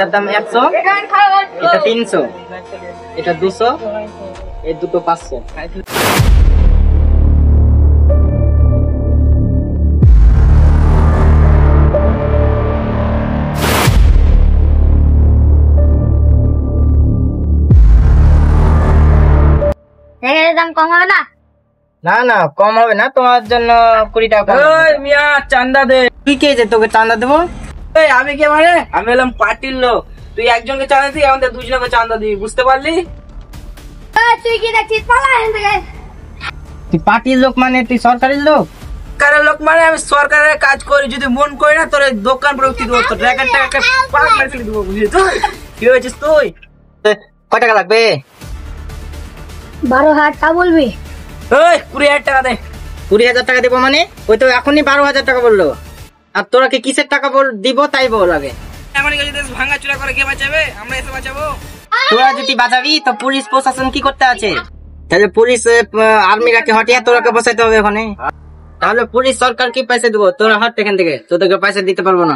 এটার দাম 100, এটা 300, এটা 200, এই দুটো 500। দাম কম হবে না? না না কম হবে না, তোমার জন্য 20 টাকা। ওই মিয়া চান্দা দে। তুই কে যে তোকে চাঁদা দেবো? এই আমি কে মানে? আমি হলাম পার্টির লোক। তুই একজনকে চাঁদা দিই, আমাদের দুজনকে চাঁদা দিই, বুঝতে পারলি? তুই কি দেখছিস? পালা এখান থেকে। তুই পার্টির লোক মানে তুই সরকারের লোক? সরকারের লোক মানে আমি সরকারের কাজ করি, যদি মন করি না তোর দোকান পুরো উঠে দেবো, তোর টাকা পাক মারি ফেলে দেবো, বুঝলি? তুই কি হয়েছিস তুই? কয় টাকা লাগবে? 12,000 টাকা বলবি? ওই 20,000 টাকা দে। 20,000 টাকা দেবো মানে? ওই তো এখনই 12,000 টাকা বললো। আর তোরা কি কিসের টাকা দিব তাই বল আগে। এমন যদি দেশ ভাঙা চুরা করে কে বাঁচাবে? আমরা এসে বাঁচাবো? তোরা যদি বাঁচাবি তো পুলিশ প্রশাসন কি করতে আছে? তাহলে পুলিশ আর্মিরাকে হটিয়ে তোরাকে বসাইতে হবে ওখানে। তাহলে পুলিশ সরকার কি পয়সা দেবো? তোরা হট এখান থেকে, তোদেরকে পয়সা দিতে পারবো না।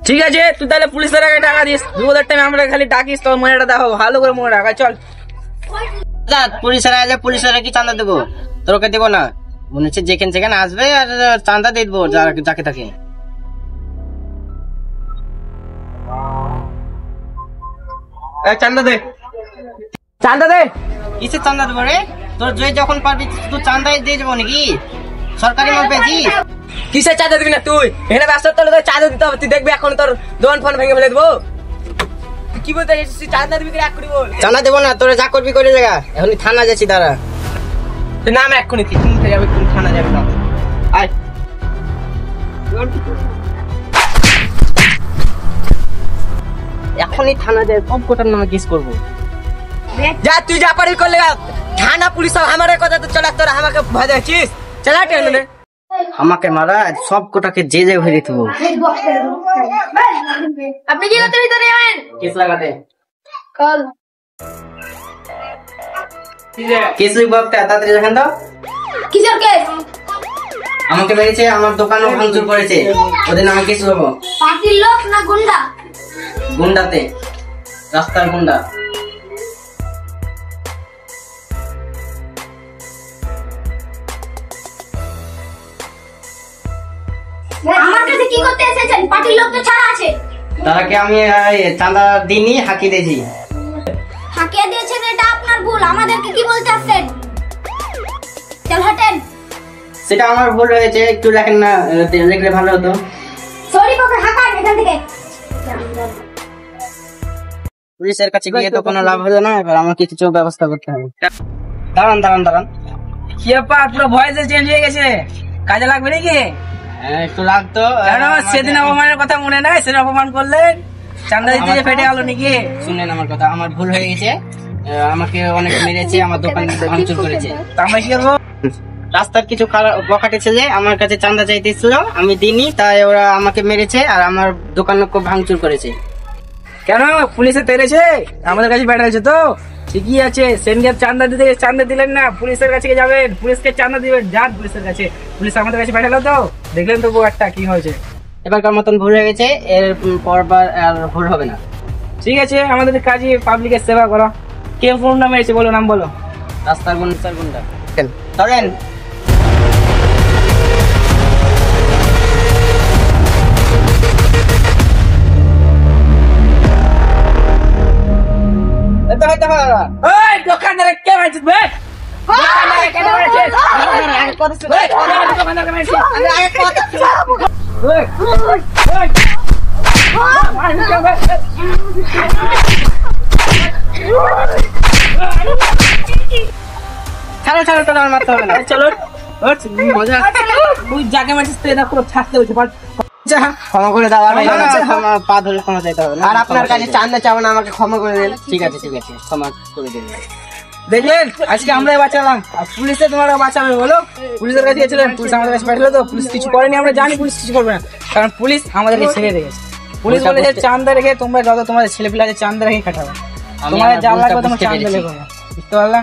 ঠিক আছে, তুই তাহলে পুলিশের আগে টাকা দিস। 2,000 টাকা আমরা খালি ডাকিস, তোর মনেটা দেখো ভালো করে মনে রাখা। চল পুলিশেরা এলে পুলিশেরা কি চাঁদা দেবো? তোরকে দেবো না, মনে হচ্ছে যেখানে সেখানে আসবে আর চাঁদা দিয়ে দেবো যাকে তাকে। চান্দা দে, চান্দা দে। কিসের চাঁদা দেবো রে? তোর যখন পারবি তুই চাঁদাই দিয়ে যাবো নাকি? সরকারি মাল পেয়েছিস? কিসের চাঁদা দিবি না তুই? এখানে ব্যস্ত তোর চাঁদা দিতে হবে। তুই দেখবি এখন তোর দোকান ফোন ভেঙে ফেলে দেবো। কি বলতে চাইছিস? চাঁদা দিবি এক করি বল। চাঁদা দেবো না, তোরা যা করবি করে জায়গা। এখন থানা যাচ্ছি দাঁড়া। তুই নাম এক্ষুনি যাবে, কোন থানা যাবে না? আয় এখনই থানা যায়, সব কোটার নামে কেস করবো। যা তুই যা পারি করলে, থানা পুলিশ সব আমার কথা তো চলা। তোরা আমাকে ভয় দেখছিস? চলা টেনে আমাকে মারা সব কোটাকে যে ভরে দেবো। আপনি কি করতে ভিতরে যাবেন? কেস লাগাতে কল কেসুই বাপটা তাড়াতাড়ি দেখেন তো। কিসের কেস? আমাকে মেরেছে, আমার দোকানও ভাঙচুর করেছে, ওদের নামে কেস হবো। পার্টির লোক না গুন্ডা? গুন্ডাতে, রাস্তার গুন্ডা। আমার কাছে কি করতে এসেছেন? পার্টির লোক তো ছাড়া আছে। তারাকে আমি চাঁদা দিইনি, হাঁকি দিয়েছি। হাঁকিয়ে দিয়েছেন, এটা আপনার ভুল। আমাদেরকে কি বলতে আসছেন? চল হাঁটেন। সেটা আমার ভুল হয়েছে, একটু দেখেন না, দেখলে ভালো হতো। সরি কাকা, হাঁকান এখান থেকে। পুলিশের কাছে গিয়ে তো কোনো লাভ হলো না, এবার আমাকে কিছু ব্যবস্থা করতে হবে। দাঁড়ান দাঁড়ান দাঁড়ান। কি ব্যাপার? পুরো ভয়েস চেঞ্জ হয়ে গেছে, কাজে লাগবে নাকি? একটু লাগতো। সেদিন অপমানের কথা মনে নাই? সেদিন অপমান করলেন, চান্দা দিতে ফেটে গেল নাকি? শুনেন আমার কথা, আমার ভুল হয়ে গেছে। আমাকে অনেক মেরেছে, আমার দোকান ভাঙচুর করেছে। আমরা কি করবো? রাস্তার কিছু বখাটে ছেলে আমার কাছে চাঁদা চাইতে এসেছিল, আমি দিইনি, তাই ওরা আমাকে মেরেছে আর আমার দোকান খুব ভাঙচুর করেছে। কেন পুলিশে তেরেছে? আমাদের কাছে পাঠাচ্ছে তো ঠিকই আছে। সেনকে চান্দা দিতে চান্দা দিলেন না, পুলিশের কাছে যাবেন, পুলিশকে চান্দা দিবেন, যান পুলিশের কাছে। পুলিশ আমাদের কাছে পাঠালো তো, দেখলেন তো একটা কি হয়েছে। এবারকার মতন ভুল হয়ে গেছে, এর পরবার আর ভুল হবে না। ঠিক আছে, আমাদের কাজে পাবলিকের সেবা করো। কে ফোন নামে এসে বলো, নাম বলো। রাস্তার গুন্ডা ধরেন। দোকানদারে কে মারছিস বে? দোকানদারে কে মারছিস? দোকানদারে মারছিস? ছাড়ো ছাড়ো, তোর আর মারতে হবে না। চলো মজা। তুই যাকে মারছিস তুই না পুরো ছাড়তে হয়েছে। ক্ষমা করে দাও, পা ধরে ক্ষমা চাইতে হবে না। আর আপনার কাছে চান্দা চাও না, আমাকে ক্ষমা করে দেন। ঠিক আছে ঠিক আছে, ক্ষমা করে দিন। দেখলেন, আজকে আমরাই বাঁচালাম, আর পুলিশে তোমরা বাঁচাবে বলো? পুলিশের কাছে গেছিলেন, পুলিশ আমাদের কাছে পাঠালো তো, পুলিশ কিছু করেনি। আমরা জানি পুলিশ কিছু করবে না, কারণ পুলিশ আমাদেরকে ছেড়ে রেখেছে। পুলিশ বলেছে চান্দা রেখে তোমরা যত তোমাদের ছেলে পিলা চান্দা রেখে কাটাবে, তোমাদের যা লাগবে তোমরা চান্দা লেখো। বুঝতে পারলা?